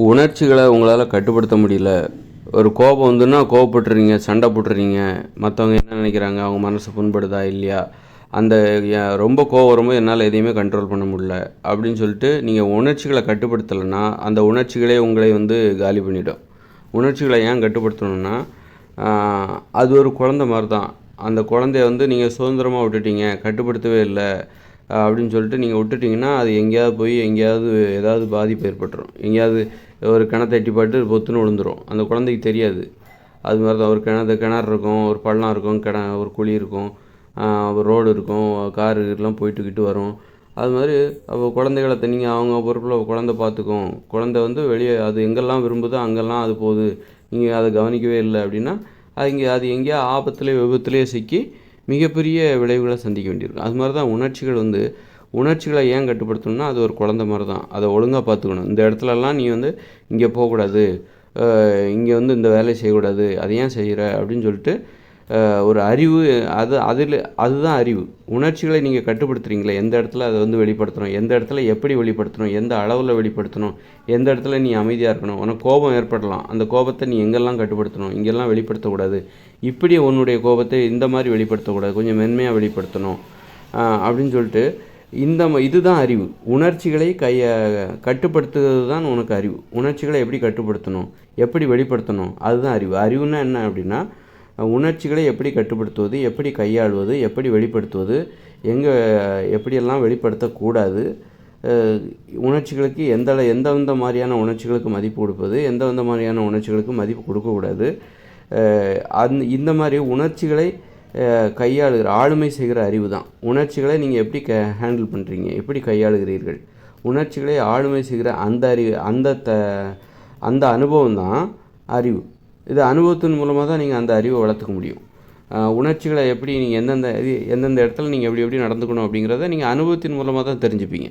உணர்ச்சிகளை உங்களால் கட்டுப்படுத்த முடியல. ஒரு கோபம் வந்துன்னா கோவப்பட்டுறீங்க, சண்டை போட்டுறீங்க. மற்றவங்க என்ன நினைக்கிறாங்க, அவங்க மனசு புண்படுதா இல்லையா, அந்த ரொம்ப கோவம் வரும்போது என்னால் எதையுமே கண்ட்ரோல் பண்ண முடியல அப்படின்னு சொல்லிட்டு நீங்கள் உணர்ச்சிகளை கட்டுப்படுத்தலைன்னா அந்த உணர்ச்சிகளே உங்களை காலி பண்ணிவிடும். உணர்ச்சிகளை ஏன் கட்டுப்படுத்தணும்னா, அது ஒரு குழந்தை மாதிரி தான். அந்த குழந்தைய நீங்கள் சுதந்திரமாக விட்டுட்டீங்க, கட்டுப்படுத்தவே இல்லை அப்படின்னு சொல்லிட்டு நீங்கள் விட்டுட்டிங்கன்னா அது எங்கேயாவது போய் எங்கேயாவது ஏதாவது பாதிப்பு ஏற்பட்டுரும். எங்கேயாவது ஒரு கிணத்தை எட்டி பாட்டு பொத்துன்னு விழுந்துடும். அந்த குழந்தைக்கு தெரியாது. அது மாதிரி தான் ஒரு கிணறு இருக்கும், ஒரு பள்ளம் இருக்கும், ஒரு குழி இருக்கும், ஒரு ரோடு இருக்கும், காருலாம் போயிட்டுக்கிட்டு வரும். அது மாதிரி அப்போ குழந்தைகளை நீங்கள் அவங்க பொறுப்பில் குழந்தை பார்த்துக்கும். குழந்தை வெளியே அது எங்கெல்லாம் விரும்புதோ அங்கெல்லாம் அது போகுது. நீங்கள் அதை கவனிக்கவே இல்லை அப்படின்னா அது எங்கேயா ஆபத்துலேயே விபத்துலேயே சிக்கி மிகப்பெரிய விளைவுகளை சந்திக்க வேண்டியிருக்கும். அது மாதிரி தான் உணர்ச்சிகளை ஏன் கட்டுப்படுத்தணும்னா அது ஒரு குழந்தை மாதிரி தான். அதை ஒழுங்காக பார்த்துக்கணும். இந்த இடத்துலலாம் நீ இங்கே போகக்கூடாது, இங்கே இந்த வேலையை செய்யக்கூடாது, அதை ஏன் செய்கிற அப்படின்னு சொல்லிட்டு ஒரு அறிவு, அதுதான் அறிவு. உணர்ச்சிகளை நீங்கள் கட்டுப்படுத்துகிறீங்களே, எந்த இடத்துல அதை வெளிப்படுத்தணும், எந்த இடத்துல எப்படி வெளிப்படுத்தணும், எந்த அளவில் வெளிப்படுத்தணும், எந்த இடத்துல நீ அமைதியாக இருக்கணும். உனக்கு கோபம் ஏற்படலாம், அந்த கோபத்தை நீ எங்கெல்லாம் கட்டுப்படுத்தணும், இங்கெல்லாம் வெளிப்படுத்தக்கூடாது, இப்படி உன்னுடைய கோபத்தை இந்த மாதிரி வெளிப்படுத்தக்கூடாது, கொஞ்சம் மென்மையாக வெளிப்படுத்தணும் அப்படின்னு சொல்லிட்டு இதுதான் அறிவு. உணர்ச்சிகளை கட்டுப்படுத்துவது தான் உனக்கு அறிவு. உணர்ச்சிகளை எப்படி கட்டுப்படுத்தணும், எப்படி வெளிப்படுத்தணும், அதுதான் அறிவு. அறிவுன்னா என்ன அப்படின்னா, உணர்ச்சிகளை எப்படி கட்டுப்படுத்துவது, எப்படி கையாளுவது, எப்படி வெளிப்படுத்துவது, எப்படியெல்லாம் வெளிப்படுத்தக்கூடாது, உணர்ச்சிகளுக்கு எந்தெந்த மாதிரியான உணர்ச்சிகளுக்கு மதிப்பு கொடுப்பது, எந்தெந்த மாதிரியான உணர்ச்சிகளுக்கு மதிப்பு கொடுக்கக்கூடாது, இந்த மாதிரி உணர்ச்சிகளை கையாளுகிற ஆளுமை செய்கிற அறிவு தான். உணர்ச்சிகளை நீங்கள் எப்படி ஹேண்டில் பண்ணுறீங்க, எப்படி கையாளுகிறீர்கள், உணர்ச்சிகளை ஆளுமை செய்கிற அந்த அறிவு, அந்த அனுபவம் தான் அறிவு. இது அனுபவத்தின் மூலமாக தான் நீங்கள் அந்த அறிவை வளர்த்துக்க முடியும். உணர்ச்சிகளை எப்படி நீங்கள் எந்தெந்த இடத்துல நீங்கள் எப்படி நடந்துக்கணும் அப்படிங்கிறத நீங்கள் அனுபவத்தின் மூலமாக தான் தெரிஞ்சுப்பீங்க.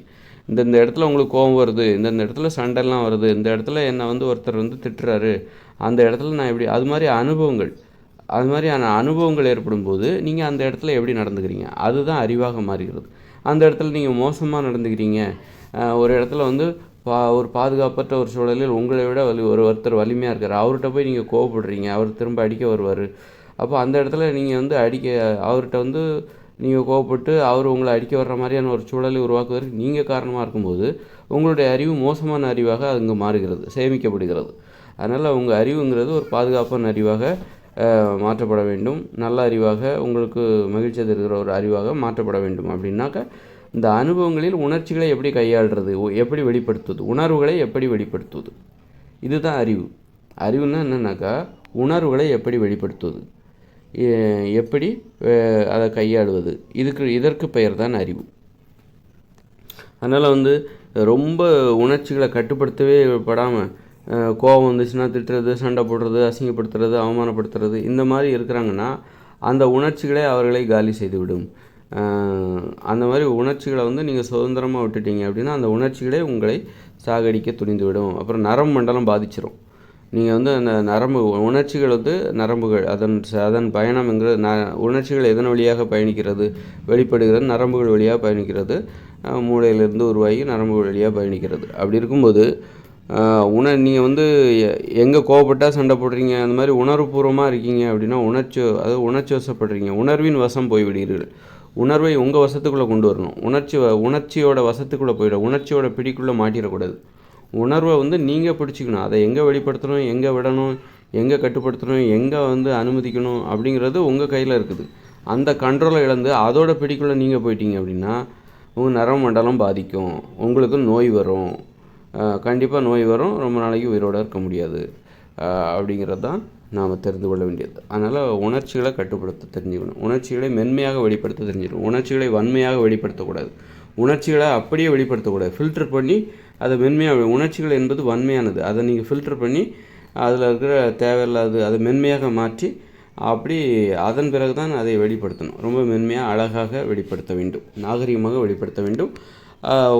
இந்த இடத்துல உங்களுக்கு கோபம் வருது, இந்த இடத்துல சண்டைலாம் வருது, இந்த இடத்துல என்னை ஒருத்தர் திட்டுறாரு, அந்த இடத்துல நான் எப்படி, அது மாதிரியான அனுபவங்கள் ஏற்படும் போது நீங்கள் அந்த இடத்துல எப்படி நடந்துக்கிறீங்க, அதுதான் அறிவாக மாறுகிறது. அந்த இடத்துல நீங்கள் மோசமாக நடந்துக்கிறீங்க, ஒரு இடத்துல ஒரு பாதுகாப்பற்ற ஒரு சூழலில் உங்களை விட ஒருத்தர் வலிமையாக இருக்கார், அவர்கிட்ட போய் நீங்கள் கோவப்படுறீங்க, அவர் திரும்ப அடிக்க வருவார். அப்போ அந்த இடத்துல நீங்கள் அவர்கிட்ட நீங்கள் கோவப்பட்டு அவர் உங்களை அடிக்க வர்ற மாதிரியான ஒரு சூழலை உருவாக்குவதற்கு நீங்கள் காரணமாக இருக்கும்போது உங்களுடைய அறிவு மோசமான அறிவாக அங்கே மாறுகிறது, சேமிக்கப்படுகிறது. அதனால் உங்கள் அறிவுங்கிறது ஒரு பாதுகாப்பான அறிவாக மாற்றப்பட வேண்டும். நல்ல அறிவாக, உங்களுக்கு மகிழ்ச்சி தருகிற ஒரு அறிவாக மாற்றப்பட வேண்டும். அப்படின்னாக்கா இந்த அனுபவங்களில் உணர்ச்சிகளை எப்படி கையாளுறது, எப்படி வெளிப்படுத்துவது, உணர்வுகளை எப்படி வெளிப்படுத்துவது, இதுதான் அறிவு. அறிவுன்னா என்னன்னாக்கா உணர்வுகளை எப்படி வெளிப்படுத்துவது, எப்படி அதை கையாளுவது, இதற்கு பெயர் தான் அறிவு. அதனால் ரொம்ப உணர்ச்சிகளை கட்டுப்படுத்தவே படாமல் கோபம் வந்துச்சுன்னா திட்டுறது, சண்டை போடுறது, அசிங்கப்படுத்துறது, அவமானப்படுத்துறது, இந்த மாதிரி இருக்கிறாங்கன்னா அந்த உணர்ச்சிகளே அவர்களை காலி செய்துவிடும். அந்த மாதிரி உணர்ச்சிகளை நீங்கள் சுதந்திரமாக விட்டுட்டீங்க அப்படின்னா அந்த உணர்ச்சிகளே உங்களை சாகடிக்க துணிந்துவிடும். அப்புறம் நரம்பு மண்டலம் பாதிச்சிடும். நீங்கள் அந்த உணர்ச்சிகள் நரம்புகள், அதன் பயணம்ங்கிறது உணர்ச்சிகள் எதன் வழியாக பயணிக்கிறது, வெளிப்படுகிறது, நரம்புகள் வழியாக பயணிக்கிறது, மூளையிலிருந்து உருவாகி நரம்புகள் வழியாக பயணிக்கிறது. அப்படி இருக்கும்போது நீங்கள் எங்கே கோவப்பட்டால் சண்டை போடுறீங்க, அந்த மாதிரி உணர்வுபூர்வமாக இருக்கீங்க அப்படின்னா உணர்ச்சி வசப்படுறீங்க, உணர்வின் வசம் போய்விடுகிறீர்கள். உணர்வை உங்கள் வசத்துக்குள்ளே கொண்டு வரணும். உணர்ச்சியோட வசத்துக்குள்ளே போயிடும், உணர்ச்சியோட பிடிக்குள்ளே மாட்டிடக்கூடாது. உணர்வை நீங்கள் பிடிச்சிக்கணும். அதை எங்கே வெளிப்படுத்தணும், எங்கே விடணும், எங்கே கட்டுப்படுத்தணும், எங்கே அனுமதிக்கணும் அப்படிங்கிறது உங்கள் கையில் இருக்குது. அந்த கண்ட்ரோலை இழந்து அதோட பிடிக்குள்ளே நீங்கள் போயிட்டீங்க அப்படின்னா உங்கள் நரம்பு மண்டலம் பாதிக்கும், உங்களுக்கு நோய் வரும், கண்டிப்பாக நோய் வரும், ரொம்ப நாளைக்கு உயிரோடு இருக்க முடியாது. அப்படிங்கிறது தான் நாம் தெரிந்து கொள்ள வேண்டியது. அதனால் உணர்ச்சிகளை கட்டுப்படுத்த தெரிஞ்சுக்கணும், உணர்ச்சிகளை மென்மையாக வெளிப்படுத்த தெரிஞ்சுக்கணும், உணர்ச்சிகளை வன்மையாக வெளிப்படுத்தக்கூடாது, உணர்ச்சிகளை அப்படியே வெளிப்படுத்தக்கூடாது, ஃபில்டர் பண்ணி அதை மென்மையாக. உணர்ச்சிகள் என்பது வன்மையானது, அதை நீங்கள் ஃபில்டர் பண்ணி அதில் இருக்கிற தேவையில்லாது அதை மென்மையாக மாற்றி அப்படி அதன் பிறகு தான் அதை வெளிப்படுத்தணும். ரொம்ப மென்மையாக அழகாக வெளிப்படுத்த வேண்டும், நாகரிகமாக வெளிப்படுத்த வேண்டும்.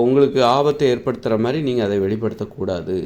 உங்களுக்கு ஆபத்தை ஏற்படுத்துகிற மாதிரி நீங்கள் அதை வெளிப்படுத்தக்கூடாது.